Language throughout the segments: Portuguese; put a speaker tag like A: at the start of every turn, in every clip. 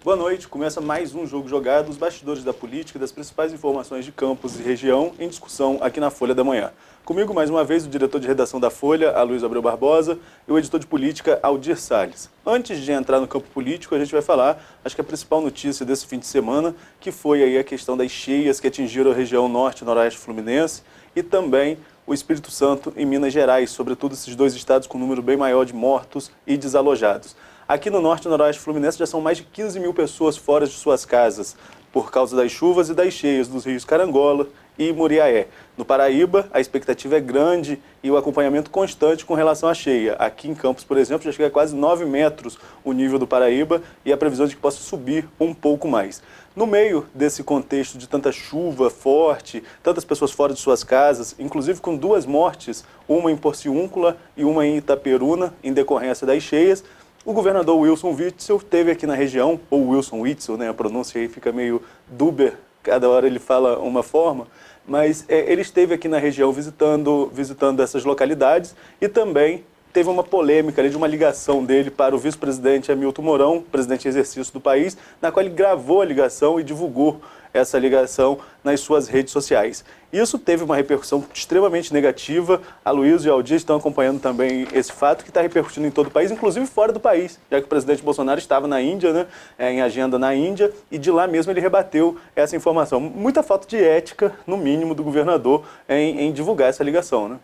A: Boa noite, começa mais um Jogo Jogado, os bastidores da política e das principais informações de campus e região em discussão aqui na Folha da Manhã. Comigo, mais uma vez, o diretor de redação da Folha, Aloysio Abreu Barbosa, e o editor de política, Aldir Salles. Antes de entrar no campo político, a gente vai falar, acho que a principal notícia desse fim de semana, que foi aí a questão das cheias que atingiram a região norte e noroeste fluminense e também o Espírito Santo e Minas Gerais, sobretudo esses dois estados com um número bem maior de mortos e desalojados. Aqui no norte e noroeste fluminense já são mais de 15 mil pessoas fora de suas casas por causa das chuvas e das cheias dos rios Carangola e Muriaé. No Paraíba, a expectativa é grande e o acompanhamento constante com relação à cheia. Aqui em Campos, por exemplo, já chega a quase 9 metros o nível do Paraíba e a previsão de que possa subir um pouco mais. No meio desse contexto de tanta chuva forte, tantas pessoas fora de suas casas, inclusive com 2 mortes, uma em Porciúncula e uma em Itaperuna, em decorrência das cheias, o governador Wilson Witzel esteve aqui na região, ou Wilson Witzel, né, a pronúncia aí fica meio dúbia, cada hora ele fala uma forma, mas ele esteve aqui na região visitando essas localidades e também teve uma polêmica ali de uma ligação dele para o vice-presidente Hamilton Mourão, presidente em exercício do país, na qual ele gravou a ligação e divulgou essa ligação nas suas redes sociais. Isso teve uma repercussão extremamente negativa. A Luiz e o Aldir estão acompanhando também esse fato que está repercutindo em todo o país, inclusive fora do país, já que o presidente Bolsonaro estava na Índia, né, em agenda na Índia, e de lá mesmo ele rebateu essa informação. Muita falta de ética, no mínimo, do governador em divulgar essa ligação, né?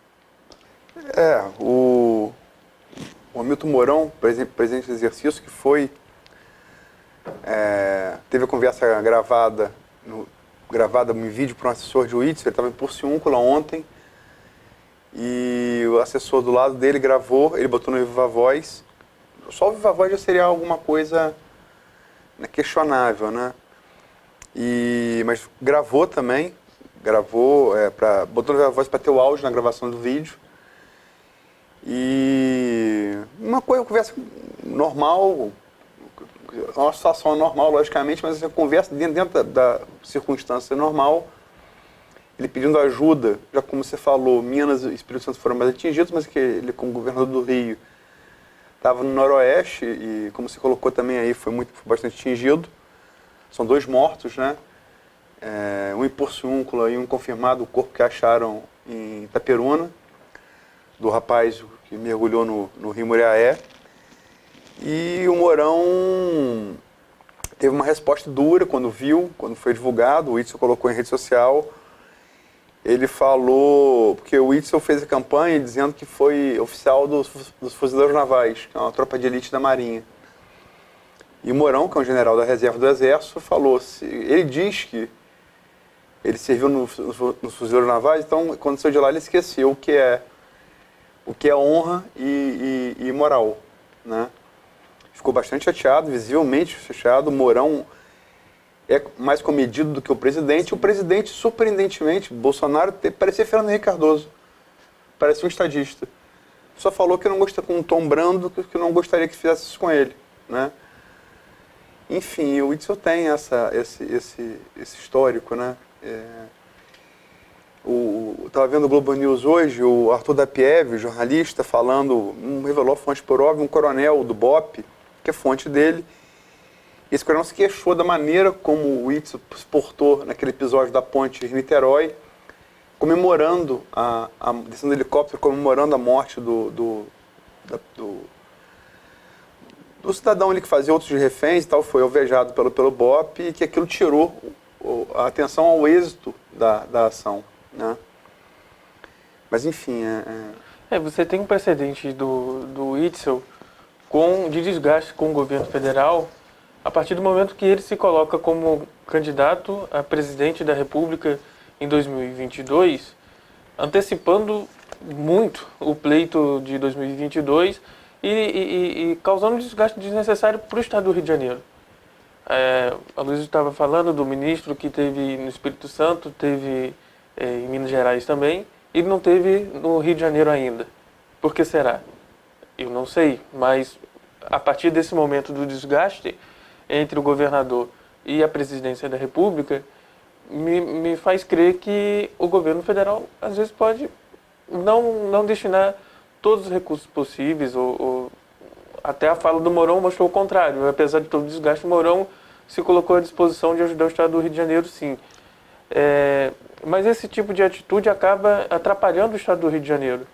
B: O Hamilton Mourão, presidente do exercício, que foi, teve a conversa gravada em vídeo para um assessor de Witzel. Ele estava em Porciúncula ontem e o assessor do lado dele gravou, ele botou no Viva Voz. Só o Viva Voz já seria alguma coisa, né, questionável, né? Mas gravou também, botou no Viva Voz para ter o áudio na gravação do vídeo. E uma conversa normal, uma situação normal, logicamente, mas essa conversa dentro da circunstância normal, ele pedindo ajuda, já como você falou, Minas e Espírito Santo foram mais atingidos, mas que ele, como governador do Rio, estava no noroeste e, como você colocou também aí, foi bastante atingido. São 2 mortos, né? Um em Porciúncula e um confirmado, o corpo que acharam em Itaperuna, do rapaz que mergulhou no rio Muriaé. E o Mourão teve uma resposta dura quando foi divulgado. O Witzel colocou em rede social. Ele falou, porque o Witzel fez a campanha dizendo que foi oficial dos Fuzileiros Navais, que é uma tropa de elite da Marinha. E o Mourão, que é um general da reserva do Exército, falou, ele diz que ele serviu nos Fuzileiros Navais, então quando saiu de lá ele esqueceu o que é honra e moral, né? Ficou bastante chateado, visivelmente chateado. O Mourão é mais comedido do que o presidente. O presidente, surpreendentemente, Bolsonaro, parecia Fernando Henrique Cardoso. Parecia um estadista. Só falou que não gosta, com um tom brando, que não gostaria que fizesse isso com ele, né? Enfim, o Witzel tem esse histórico, né? Estava vendo o Globo News hoje, o Arthur Dapiev, jornalista, falando, revelou a fonte por óbvio, um coronel do BOPE, que é fonte dele. Esse coronel se queixou da maneira como o Witzel se portou naquele episódio da ponte em Niterói, comemorando descendo do helicóptero, comemorando a morte do cidadão ali que fazia outros de reféns e tal, foi alvejado pelo BOPE, e que aquilo tirou a atenção ao êxito da ação, né? Mas enfim,
C: você tem um precedente do Witzel de desgaste com o governo federal a partir do momento que ele se coloca como candidato a presidente da República em 2022, antecipando muito o pleito de 2022 e causando um desgaste desnecessário para o estado do Rio de Janeiro. A Luiz estava falando do ministro que teve no Espírito Santo, teve em Minas Gerais também, e não teve no Rio de Janeiro ainda. Por que será? Eu não sei, mas a partir desse momento do desgaste entre o governador e a presidência da República, me faz crer que o governo federal, às vezes, pode não destinar todos os recursos possíveis, ou até a fala do Mourão mostrou o contrário. Apesar de todo o desgaste, o Mourão se colocou à disposição de ajudar o Estado do Rio de Janeiro, sim. Mas esse tipo de atitude acaba atrapalhando o Estado do Rio de Janeiro.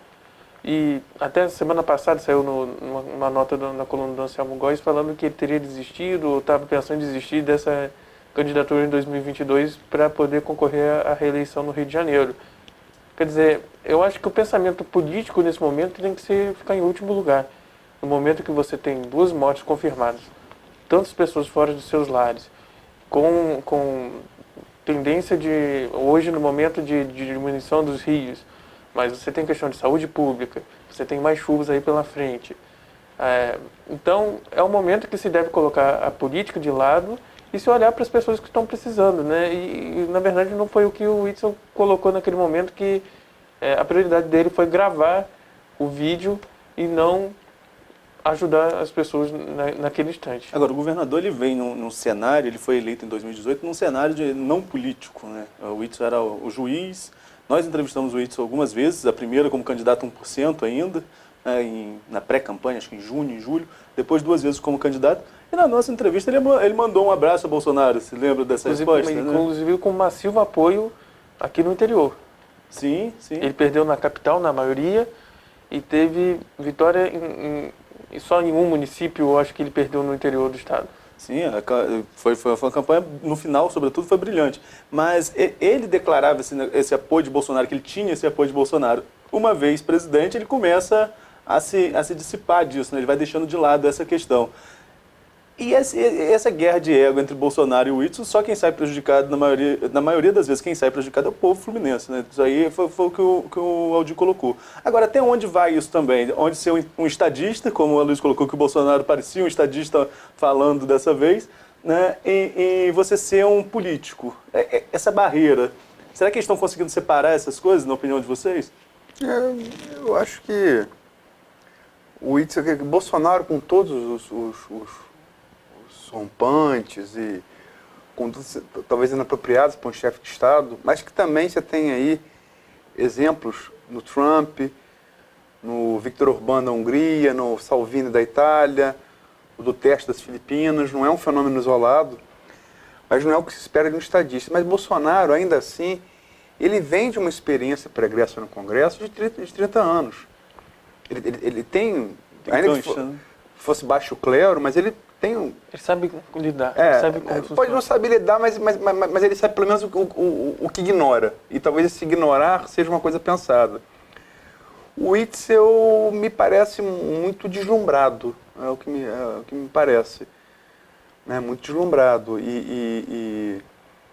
C: E até semana passada saiu uma nota na coluna do Anselmo Góes falando que ele teria desistido, ou estava pensando em desistir dessa candidatura em 2022 para poder concorrer à reeleição no Rio de Janeiro. Quer dizer, eu acho que o pensamento político nesse momento tem que ficar em último lugar. No momento que você tem 2 mortes confirmadas, tantas pessoas fora dos seus lares, com tendência hoje no momento de diminuição dos rios, mas você tem questão de saúde pública, você tem mais chuvas aí pela frente. Então, é um momento que se deve colocar a política de lado e se olhar para as pessoas que estão precisando, né? E na verdade, não foi o que o Witzel colocou naquele momento, que a prioridade dele foi gravar o vídeo e não ajudar as pessoas naquele instante.
A: Agora, o governador ele vem num cenário, ele foi eleito em 2018 num cenário de não político, né? O Witzel era o juiz. Nós entrevistamos o Witzel algumas vezes, a primeira como candidato 1% ainda, na pré-campanha, acho que em junho, em julho, depois 2 vezes como candidato. E na nossa entrevista ele mandou um abraço a Bolsonaro, se lembra dessa resposta?
C: Inclusive com massivo apoio aqui no interior.
A: Sim, sim.
C: Ele perdeu na capital, na maioria, e teve vitória só em um município, eu acho que ele perdeu no interior do estado.
A: Sim, foi uma campanha, no final, sobretudo, foi brilhante. Mas ele declarava esse apoio de Bolsonaro, que ele tinha esse apoio de Bolsonaro. Uma vez presidente, ele começa a se dissipar disso, né? Ele vai deixando de lado essa questão. E essa guerra de ego entre Bolsonaro e o Witzel, só quem sai prejudicado, na maioria das vezes, quem sai prejudicado é o povo fluminense, né? Isso aí foi o que o Aldir colocou. Agora, até onde vai isso também? Onde ser um estadista, como a Luiz colocou, que o Bolsonaro parecia um estadista falando dessa vez, né? E você ser um político. Essa barreira. Será que eles estão conseguindo separar essas coisas, na opinião de vocês?
B: Eu acho que o Witzel, que Bolsonaro, com todos os rompantes e condutas talvez inapropriadas para um chefe de Estado, mas que também você tem aí exemplos no Trump, no Viktor Orbán da Hungria, no Salvini da Itália, o Duterte das Filipinas. Não é um fenômeno isolado, mas não é o que se espera de um estadista. Mas Bolsonaro, ainda assim, ele vem de uma experiência pregressa no Congresso de 30 anos. Ele tem ainda
A: cancha,
B: que
A: né?
B: fosse baixo clero, mas ele tem
C: Ele sabe lidar, ele sabe como funciona.
B: pode não saber lidar, mas ele sabe pelo menos o que ignora. E talvez esse ignorar seja uma coisa pensada. O Witzel me parece muito deslumbrado, é o que me parece. Muito deslumbrado.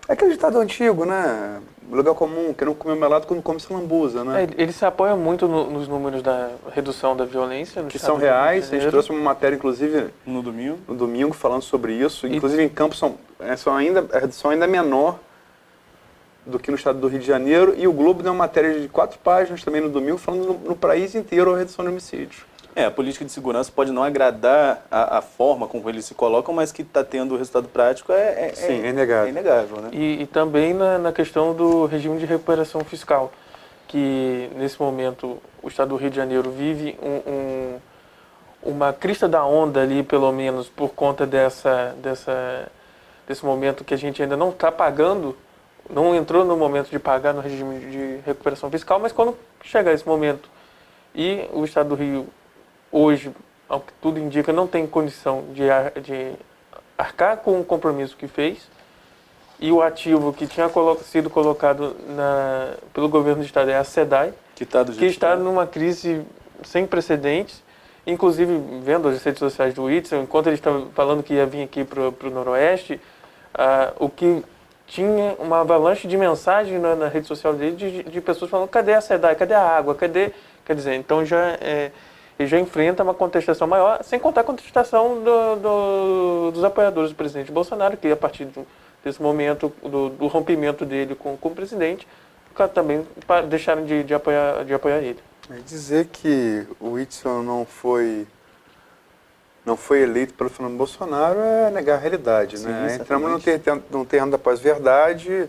B: É aquele ditado antigo, né? Lugar comum, que não come melado quando come lambuza, né?
C: Ele se apoia muito nos números da redução da violência. No
B: Que
C: estado
B: são
C: do Rio de
B: reais. A gente
C: Janeiro.
B: trouxe uma matéria, inclusive,
A: No domingo.
B: no domingo, falando sobre isso. Inclusive, em Campos, a redução ainda é menor do que no estado do Rio de Janeiro. E o Globo deu uma matéria de 4 páginas também no domingo, falando no país inteiro a redução de homicídios.
A: A política de segurança pode não agradar a forma como eles se colocam, mas que está tendo o resultado prático
B: Sim, é inegável.
A: É inegável, né?
C: E também na questão do regime de recuperação fiscal, que nesse momento o estado do Rio de Janeiro vive uma crista da onda ali, pelo menos, por conta desse momento que a gente ainda não está pagando, não entrou no momento de pagar no regime de recuperação fiscal, mas quando chegar esse momento e o estado do Rio hoje, ao que tudo indica, não tem condição de arcar com o compromisso que fez, e o ativo que tinha sido colocado pelo governo do estado é a SEDAI,
A: Que está
C: numa crise sem precedentes. Inclusive, vendo as redes sociais do Witzel, enquanto ele estava falando que ia vir aqui para o Noroeste, o que tinha uma avalanche de mensagens na rede social dele de pessoas falando: cadê a SEDAI, cadê a água, cadê... Quer dizer, então ele já enfrenta uma contestação maior, sem contar a contestação dos apoiadores do presidente Bolsonaro, que a partir desse momento do rompimento dele com o presidente, também deixaram de apoiar ele.
B: Dizer que o Witzel não foi eleito pelo Fernando Bolsonaro é negar a realidade,
A: Sim,
B: né?
A: certamente.
B: Entramos num terreno da pós-verdade,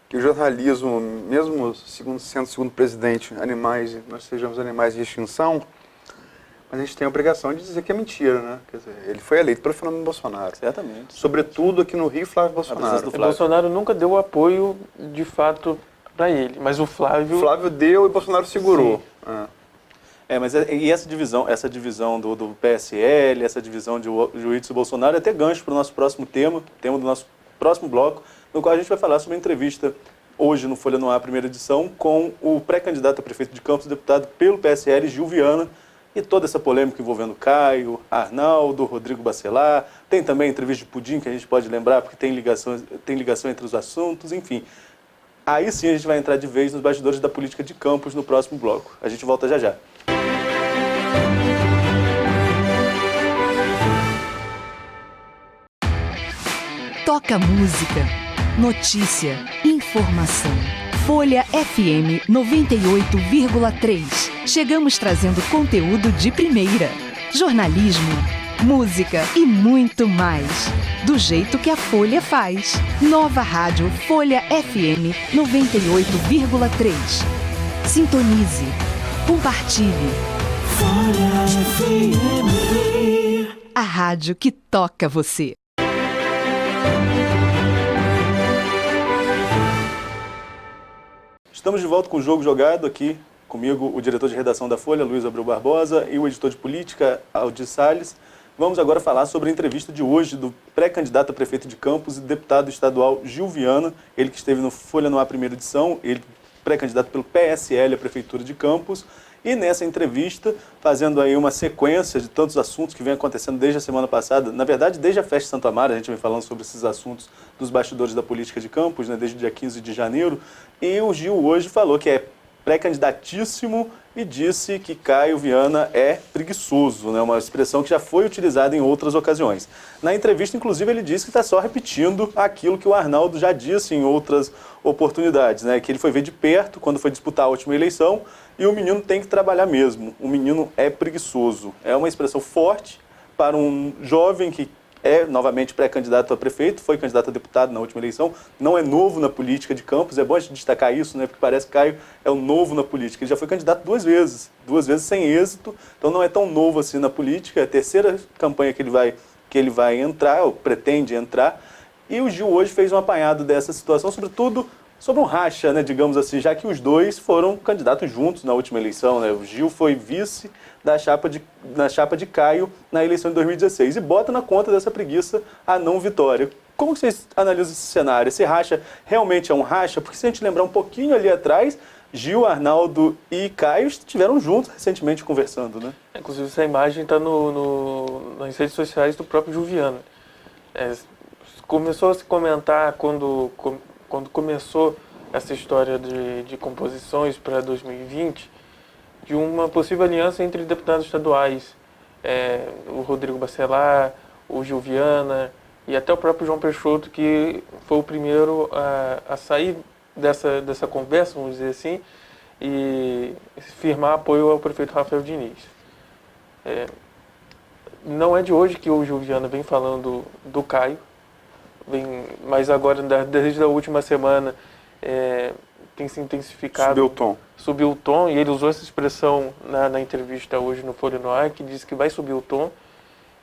B: que o jornalismo, mesmo segundo o presidente, nós sejamos animais de extinção, Mas a gente tem a obrigação de dizer que é mentira, né? Quer dizer, ele foi eleito pelo Fernando Bolsonaro.
A: Certamente.
B: Sobretudo aqui no Rio, Flávio
A: A presença
B: Bolsonaro.
A: do
C: O
A: Flávio.
C: Bolsonaro nunca deu apoio, de fato, para ele. Mas o Flávio...
B: Flávio deu e Bolsonaro segurou.
A: Mas e essa divisão do PSL, essa divisão de Witzel e Bolsonaro é até gancho para o nosso próximo tema do nosso próximo bloco, no qual a gente vai falar sobre a entrevista hoje no Folha no Ar, primeira edição, com o pré-candidato a prefeito de Campos, deputado pelo PSL, Gil Viana, e toda essa polêmica envolvendo Caio, Arnaldo, Rodrigo Bacelar, tem também a entrevista de Pudim, que a gente pode lembrar, porque tem ligação entre os assuntos, enfim. Aí sim a gente vai entrar de vez nos bastidores da política de Campos no próximo bloco. A gente volta já já.
D: Toca música, notícia, informação. Folha FM 98,3. Chegamos trazendo conteúdo de primeira. Jornalismo, música e muito mais. Do jeito que a Folha faz. Nova rádio Folha FM 98,3. Sintonize. Compartilhe. Folha FM. A rádio que toca você.
A: Estamos de volta com o Jogo Jogado, aqui comigo o diretor de redação da Folha, Luiz Abreu Barbosa, e o editor de política, Aldir Salles. Vamos agora falar sobre a entrevista de hoje do pré-candidato a prefeito de Campos e deputado estadual Gil Viana, ele que esteve no Folha no Ar, primeira edição, ele pré-candidato pelo PSL à prefeitura de Campos. E nessa entrevista, fazendo aí uma sequência de tantos assuntos que vem acontecendo desde a semana passada, na verdade, desde a festa de Santo Amaro, a gente vem falando sobre esses assuntos dos bastidores da política de Campos, né, desde o dia 15 de janeiro, e o Gil hoje falou que é pré-candidatíssimo e disse que Caio Viana é preguiçoso, né, uma expressão que já foi utilizada em outras ocasiões. Na entrevista, inclusive, ele disse que está só repetindo aquilo que o Arnaldo já disse em outras oportunidades, né, que ele foi ver de perto quando foi disputar a última eleição, e o menino tem que trabalhar mesmo. O menino é preguiçoso. É uma expressão forte para um jovem que é novamente pré-candidato a prefeito, foi candidato a deputado na última eleição, não é novo na política de Campos. É bom a gente destacar isso, né? Porque parece que Caio é o novo na política. Ele já foi candidato duas vezes sem êxito, então não é tão novo assim na política. É a terceira campanha que ele vai entrar, ou pretende entrar. E o Gil hoje fez um apanhado dessa situação, sobretudo sobre um racha, né, digamos assim, já que os dois foram candidatos juntos na última eleição, né? O Gil foi vice na chapa de Caio na eleição de 2016 e bota na conta dessa preguiça a não vitória. Como que vocês analisam esse cenário? Esse racha realmente é um racha? Porque se a gente lembrar um pouquinho ali atrás, Gil, Arnaldo e Caio estiveram juntos recentemente conversando, né?
C: Inclusive essa imagem está nas redes sociais do próprio Gil Viana. Começou a se comentar quando começou essa história de composições para 2020, de uma possível aliança entre deputados estaduais, o Rodrigo Bacelar, o Gil Viana e até o próprio João Peixoto, que foi o primeiro a sair dessa conversa, vamos dizer assim, e firmar apoio ao prefeito Rafael Diniz. Não é de hoje que o Gil Viana vem falando do Caio, mas agora, desde a última semana, tem se intensificado. Subiu o tom, e ele usou essa expressão na entrevista hoje no Folha no Ar, que disse que vai subir o tom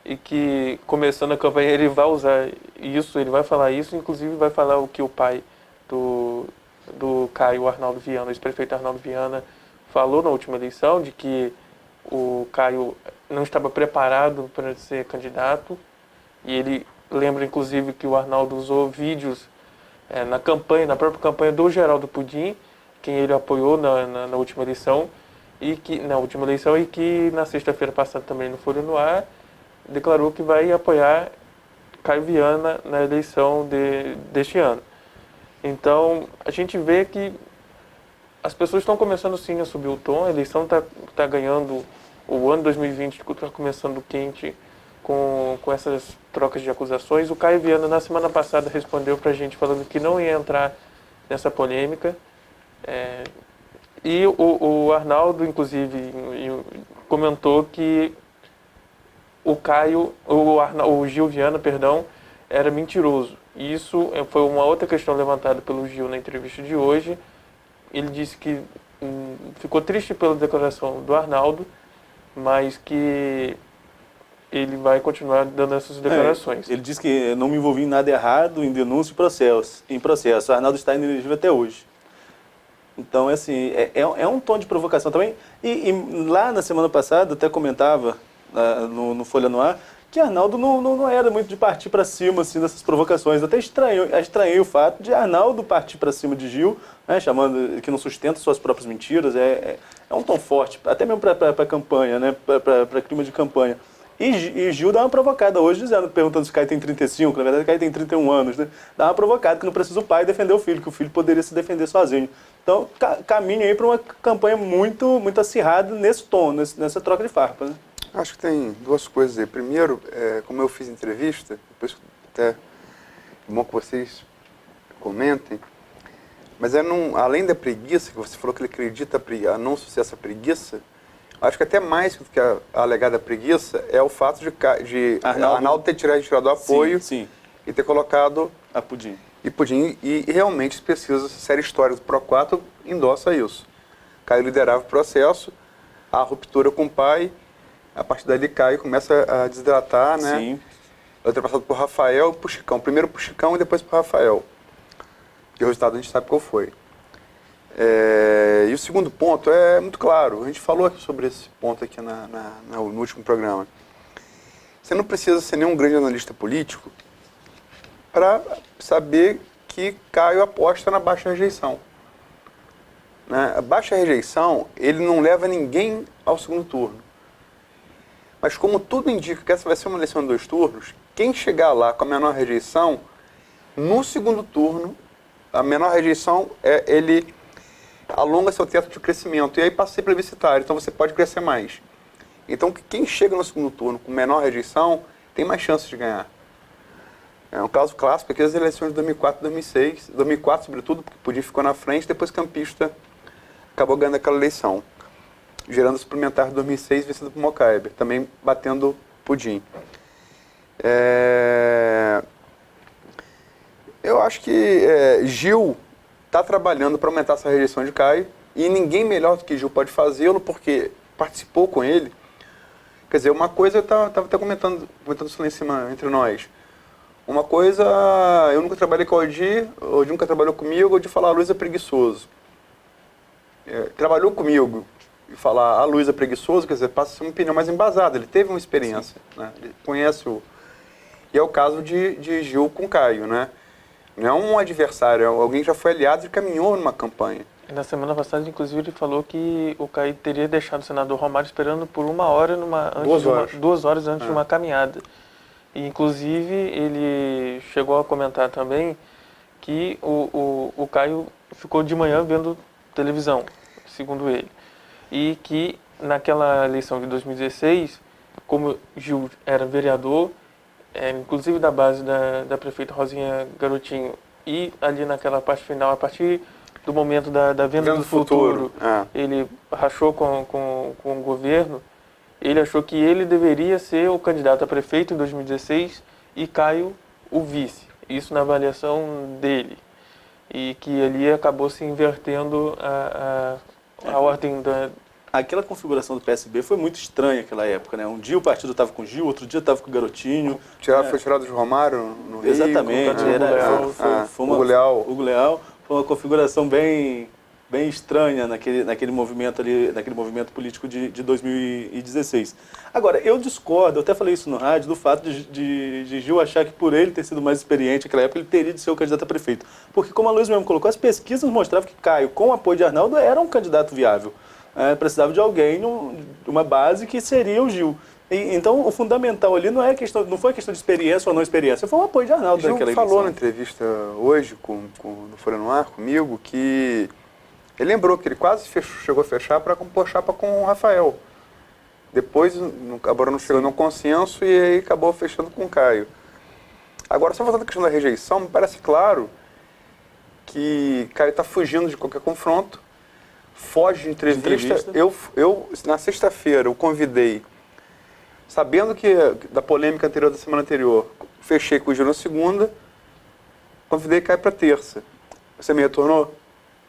C: e que, começando a campanha, ele vai usar isso, ele vai falar isso, inclusive vai falar o que o pai do Caio, Arnaldo Viana, o ex-prefeito Arnaldo Viana, falou na última eleição, de que o Caio não estava preparado para ser candidato, e ele lembra, inclusive, que o Arnaldo usou vídeos na própria campanha do Geraldo Pudim, quem ele apoiou na última eleição, e que na sexta-feira passada também no Folha no Ar, declarou que vai apoiar Caio Viana na eleição deste ano. Então, a gente vê que as pessoas estão começando sim a subir o tom, a eleição está ganhando, o ano 2020 está começando quente, com essas trocas de acusações. O Caio Viana, na semana passada, respondeu para a gente falando que não ia entrar nessa polêmica. E o Arnaldo, inclusive, comentou que o Gil Viana, era mentiroso. E isso foi uma outra questão levantada pelo Gil na entrevista de hoje. Ele disse que ficou triste pela declaração do Arnaldo, mas que ele vai continuar dando essas declarações.
A: Ele diz que não me envolvi em nada errado, em denúncia e processo. O Arnaldo está inelegível até hoje. Então, assim, é um tom de provocação também. E lá na semana passada, até comentava no Folha no Ar, que Arnaldo não era muito de partir para cima assim, dessas provocações. Até estranhei o fato de Arnaldo partir para cima de Gil, né, chamando que não sustenta suas próprias mentiras. É um tom forte, até mesmo para campanha, né, para clima de campanha. E Gil dá uma provocada hoje, perguntando se o Caio tem 35, na verdade o Caio tem 31 anos, né? Dá uma provocada que não precisa o pai defender o filho, que o filho poderia se defender sozinho. Então, caminha aí para uma campanha muito, muito acirrada nesse tom, nessa troca de farpa, né?
B: Acho que tem duas coisas aí. Primeiro, como eu fiz entrevista, depois até é bom que vocês comentem, mas além da preguiça, que você falou que ele acredita a não sucesso a preguiça, acho que até mais do que a alegada preguiça é o fato de Arnaldo ter retirado o apoio
A: sim.
B: E ter colocado
A: a Pudim.
B: E realmente pesquisa série histórica do Pro 4 endossa isso. Caio liderava o processo, a ruptura com o pai, a partir dali Caio começa a desidratar, né?
A: Sim.
B: Ultrapassado por Rafael e por Chicão. Primeiro por Chicão e depois por Rafael. E o resultado a gente sabe qual foi. E o segundo ponto é muito claro. A gente falou aqui sobre esse ponto aqui no último programa. Você não precisa ser nenhum grande analista político para saber que Caio aposta na baixa rejeição. Né? A baixa rejeição, ele não leva ninguém ao segundo turno. Mas como tudo indica que essa vai ser uma eleição de 2 turnos, quem chegar lá com a menor rejeição, no segundo turno, a menor rejeição ele alonga seu teto de crescimento e aí passa a ser plebiscitário, então você pode crescer mais. Então quem chega no segundo turno com menor rejeição tem mais chances de ganhar. É um caso clássico aqui das eleições de 2004 e 2006, 2004 sobretudo, porque Pudim ficou na frente, depois Campista acabou ganhando aquela eleição, gerando o suplementar de 2006 vencido por Mocaibe, também batendo Pudim. Eu acho que Gil está trabalhando para aumentar essa rejeição de Caio e ninguém melhor do que Gil pode fazê-lo porque participou com ele. Quer dizer, uma coisa, eu estava até comentando isso lá em cima entre nós. Uma coisa, eu nunca trabalhei com o Odi nunca trabalhou comigo, o Odi falar a Luiz é preguiçoso. Trabalhou comigo e falar a Luiz é preguiçoso, quer dizer, passa a ser uma opinião mais embasada, ele teve uma experiência, né? Ele conhece E é o caso de Gil com Caio, né? Não é um adversário, é alguém que já foi aliado e caminhou numa campanha.
C: Na semana passada, inclusive, ele falou que o Caio teria deixado o senador Romário esperando por 1 hora, 2 horas antes de uma caminhada. E, inclusive, ele chegou a comentar também que o Caio ficou de manhã vendo televisão, segundo ele. E que naquela eleição de 2016, como Gil era vereador, inclusive da base da prefeita Rosinha Garotinho, e ali naquela parte final, a partir do momento da venda do futuro, ele rachou com o governo, ele achou que ele deveria ser o candidato a prefeito em 2016 e Caio o vice. Isso na avaliação dele. E que ali acabou se invertendo a ordem da...
A: Aquela configuração do PSB foi muito estranha naquela época, né? Um dia o partido estava com Gil, outro dia estava com o Garotinho.
B: Foi tirado de Romário no Rio.
A: Exatamente.
B: Hugo Leal.
A: Hugo Leal. Foi uma configuração bem estranha naquele movimento ali, naquele movimento político de 2016. Agora, eu discordo, eu até falei isso no rádio, do fato de Gil achar que por ele ter sido mais experiente naquela época, ele teria de ser o candidato a prefeito. Porque, como a Luiz mesmo colocou, as pesquisas mostravam que Caio, com o apoio de Arnaldo, era um candidato viável. Precisava de alguém, uma base que seria o Gil. Então, o fundamental ali não foi questão de experiência ou não experiência, foi o apoio de Arnaldo naquela eleição.
B: Gil falou na entrevista hoje no Folha no Ar, comigo, que ele lembrou que ele quase chegou a fechar para compor chapa com o Rafael. Depois, acabou não chegando a um consenso e aí acabou fechando com o Caio. Agora, só voltando à questão da rejeição, me parece claro que Caio está fugindo de qualquer confronto, foge de entrevista. Eu na sexta-feira, eu convidei, sabendo da polêmica anterior da semana anterior, fechei com o Gil na segunda, convidei Caio para terça. Você me retornou?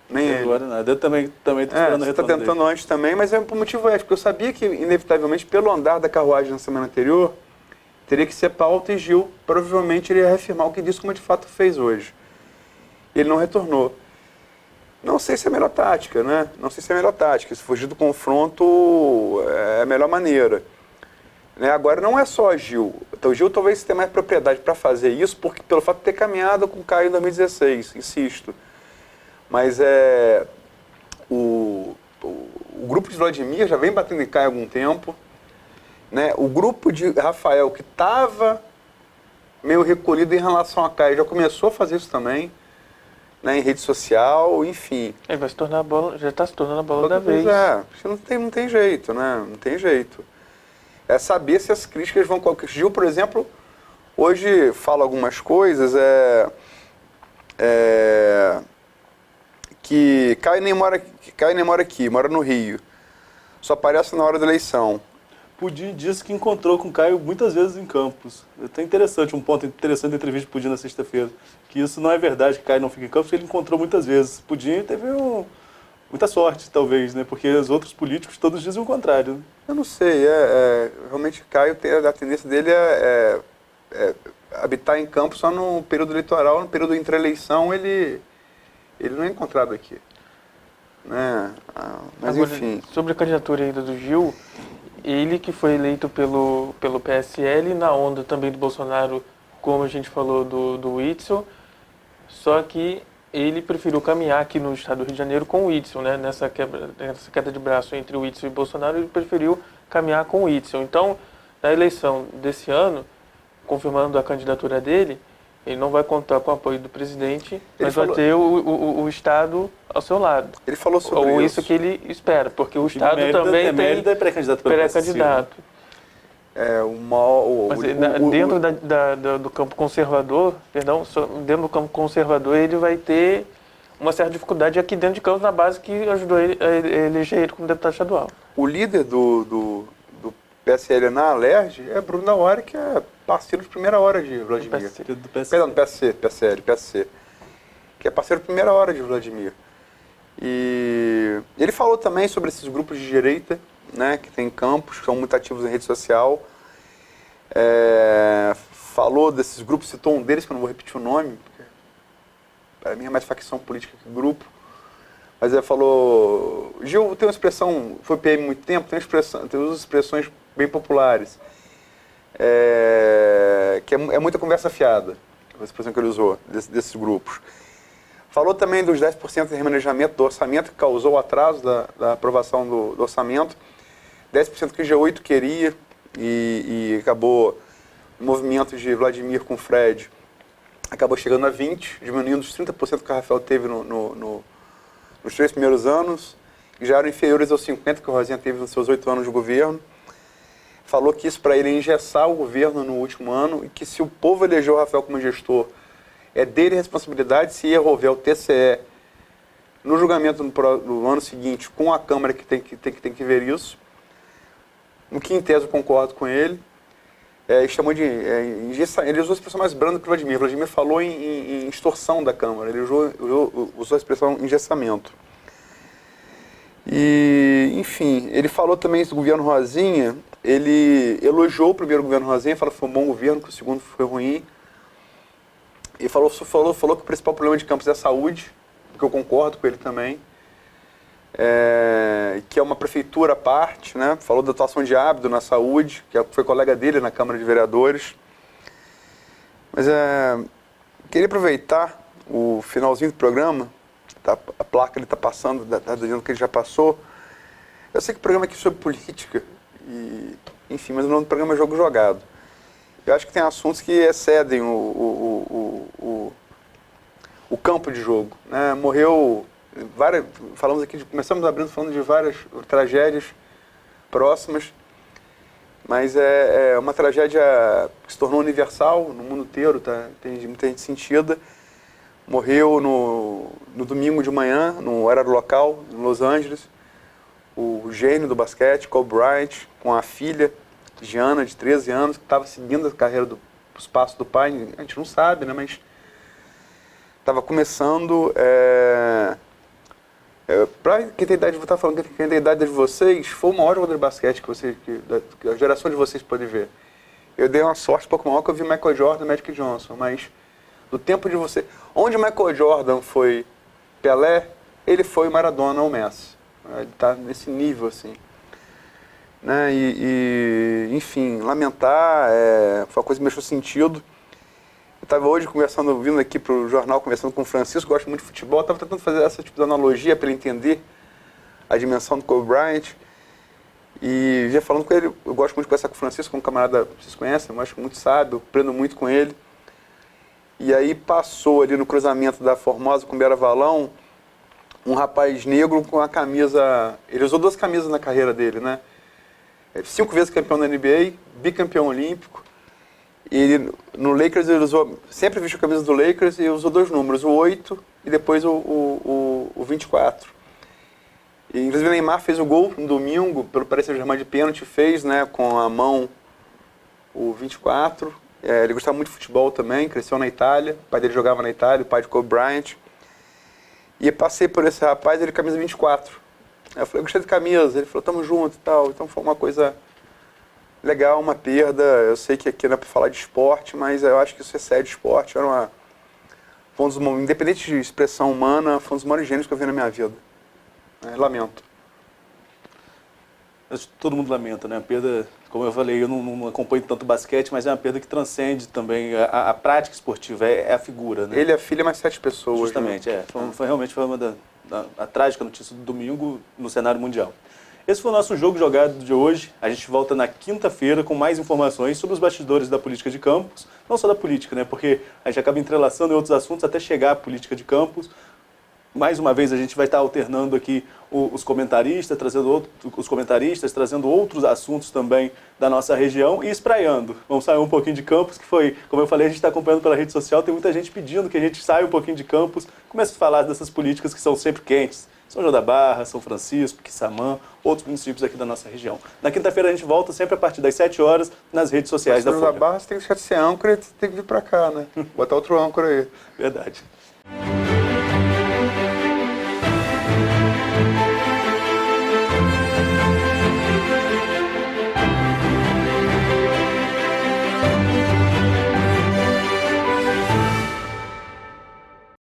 B: Nem ele.
A: Agora nada. Eu também estou esperando o
B: você está
A: retorno
B: tentando
A: dele.
B: antes também, mas é por motivo ético. Eu sabia que, inevitavelmente, pelo andar da carruagem na semana anterior, teria que ser pauta e Gil provavelmente iria reafirmar o que disse, como de fato fez hoje. Ele não retornou. Não sei se é a melhor tática, né? Não sei se é a melhor tática. Se fugir do confronto é a melhor maneira. Né? Agora, não é só Gil. Então, o Gil talvez tenha mais propriedade para fazer isso, porque pelo fato de ter caminhado com o Caio em 2016, insisto. Mas o grupo de Vladimir já vem batendo em Caio há algum tempo. Né? O grupo de Rafael, que estava meio recolhido em relação a Caio, já começou a fazer isso também. Né, em rede social, enfim.
C: Ele vai se tornar a bola, já está se tornando a bola da vez.
B: Não tem jeito, né? Não tem jeito. É saber se as críticas vão... Gil, por exemplo, hoje fala algumas coisas, que Caio nem mora aqui, mora no Rio. Só aparece na hora da eleição.
A: Pudim disse que encontrou com o Caio muitas vezes em Campos. É até interessante, um ponto interessante da entrevista de Pudim na sexta-feira. Que isso não é verdade, que Caio não fica em Campos, ele encontrou muitas vezes. Pudim teve muita sorte, talvez, né? Porque os outros políticos todos dizem o contrário. Né?
B: Eu não sei, realmente Caio a tendência dele é habitar em Campos só no período eleitoral, no período entre eleição ele não é encontrado aqui. Né? Mas
C: Agora,
B: enfim.
C: sobre a candidatura ainda do Gil, ele que foi eleito pelo PSL, na onda também do Bolsonaro, como a gente falou do Witzel, só que ele preferiu caminhar aqui no estado do Rio de Janeiro com o Witzel, né? Nessa queda de braço entre o Witzel e o Bolsonaro, ele preferiu caminhar com o Witzel. Então, na eleição desse ano, confirmando a candidatura dele, ele não vai contar com o apoio do presidente, mas vai ter o Estado ao seu lado.
B: Ele falou sobre
C: Ou
B: isso.
C: isso que ele espera, porque o Estado
A: Mérida,
C: também tem
A: Mérida é pré-candidato pelo
C: pré-candidato. Mas dentro do campo conservador, dentro do campo conservador, ele vai ter uma certa dificuldade aqui dentro de Campos, na base que ajudou ele a eleger ele como deputado estadual.
B: O líder do PSL na Alerj é Bruno da Hora, que é parceiro de primeira hora de Vladimir. Perdão, do PSC. Que é parceiro de primeira hora de Vladimir. E ele falou também sobre esses grupos de direita, né, que tem campos, que são muito ativos em rede social. Falou desses grupos, citou um deles, que eu não vou repetir o nome, porque para mim é mais facção política que grupo. Mas ele falou, Gil tem uma expressão, foi PM há muito tempo, tem umas expressões bem populares, que é muita conversa fiada, a expressão que ele usou, desses grupos. Falou também dos 10% de remanejamento do orçamento, que causou o atraso da aprovação do orçamento. 10% que o G8 queria e acabou, o movimento de Vladimir com Fred, acabou chegando a 20%, diminuindo os 30% que o Rafael teve nos 3 primeiros anos, que já eram inferiores aos 50% que o Rosinha teve nos seus 8 anos de governo. Falou que isso para ele é engessar o governo no último ano e que se o povo elegeu o Rafael como gestor, é dele a responsabilidade. Se houver o TCE no julgamento no ano seguinte com a Câmara que tem que ver isso. No que em tese eu concordo com ele. Chamou de engessar. Ele usou a expressão mais branda que o Vladimir. O Vladimir falou em extorsão da Câmara. Ele usou a expressão engessamento. E, enfim, ele falou também do governo Rosinha. Ele elogiou o primeiro governo Rosinha, falou que foi um bom governo, que o segundo foi ruim. E falou que o principal problema de Campos é a saúde, que eu concordo com ele também. Que é uma prefeitura à parte, né? Falou da atuação de Ábido na saúde, que foi colega dele na Câmara de Vereadores. Mas queria aproveitar o finalzinho do programa, a placa ele está passando, dizendo que ele já passou. Eu sei que o programa aqui é sobre política, enfim, mas o nome do programa é Jogo Jogado. Eu acho que tem assuntos que excedem o campo de jogo. Né? Morreu começamos abrindo falando de várias tragédias próximas, mas é uma tragédia que se tornou universal no mundo inteiro, tá? Tem muita gente sentida. Morreu no domingo de manhã, no horário local, em Los Angeles, o gênio do basquete, Kobe Bryant, com a filha, Gianna, de 13 anos, que estava seguindo a carreira os passos do pai. A gente não sabe, né? Mas estava começando Pra quem tem idade, vou estar falando que quem tem idade de vocês, foi o maior jogador de basquete que a geração de vocês pode ver. Eu dei uma sorte um pouco maior que eu vi Michael Jordan e Magic Johnson, mas do tempo de você... Onde Michael Jordan foi Pelé, ele foi Maradona ou Messi. Ele está nesse nível, assim. Né? Enfim, lamentar, foi uma coisa que me achou sentido. Eu estava hoje vindo aqui para o jornal, conversando com o Francisco, gosto muito de futebol, estava tentando fazer essa tipo de analogia para ele entender a dimensão do Kobe Bryant. E já falando com ele, eu gosto muito de conversar com o Francisco, como camarada, vocês conhecem, eu acho muito sábio, aprendo muito com ele. E aí passou ali no cruzamento da Formosa com o Beira Valão, um rapaz negro com a camisa... Ele usou 2 camisas na carreira dele, né? 5 vezes campeão da NBA, bicampeão olímpico. E ele, no Lakers ele sempre vestiu a camisa do Lakers e usou 2 números, o 8 e depois o 24. E, inclusive o Neymar fez o gol no domingo, pelo Paris Saint-Germain de pênalti, fez, né, com a mão o 24. Ele gostava muito de futebol também, cresceu na Itália, o pai dele jogava na Itália, o pai de Kobe Bryant. E eu passei por esse rapaz, ele camisa 24. Aí eu falei, gostei de camisa, ele falou, tamo junto e tal. Então foi uma coisa legal, uma perda. Eu sei que aqui não é para falar de esporte, mas eu acho que isso excede esporte. Independente de expressão humana, foi um dos maiores gênios que eu vi na minha vida. Lamento.
A: Todo mundo lamenta, né? A perda, como eu falei, eu não acompanho tanto basquete, mas é uma perda que transcende também a prática esportiva, é a figura, né?
B: Ele é filho, mais 7 pessoas.
A: Justamente,
B: né?
A: Realmente foi a trágica notícia do domingo no cenário mundial. Esse foi o nosso Jogo Jogado de hoje. A gente volta na quinta-feira com mais informações sobre os bastidores da política de campus. Não só da política, né? Porque a gente acaba entrelaçando em outros assuntos até chegar à política de campus. Mais uma vez a gente vai estar alternando aqui os comentaristas, trazendo outros assuntos também da nossa região e espraiando. Vamos sair um pouquinho de campus, que foi, como eu falei, a gente está acompanhando pela rede social, tem muita gente pedindo que a gente saia um pouquinho de campus, comece a falar dessas políticas que são sempre quentes. São João da Barra, São Francisco, Quissamã, outros municípios aqui da nossa região. Na quinta-feira a gente volta sempre a partir das 7 horas nas redes sociais da Folha.
B: São João da Barra você tem que deixar de ser âncora e tem que vir para cá, né? Botar outro âncora aí.
A: Verdade.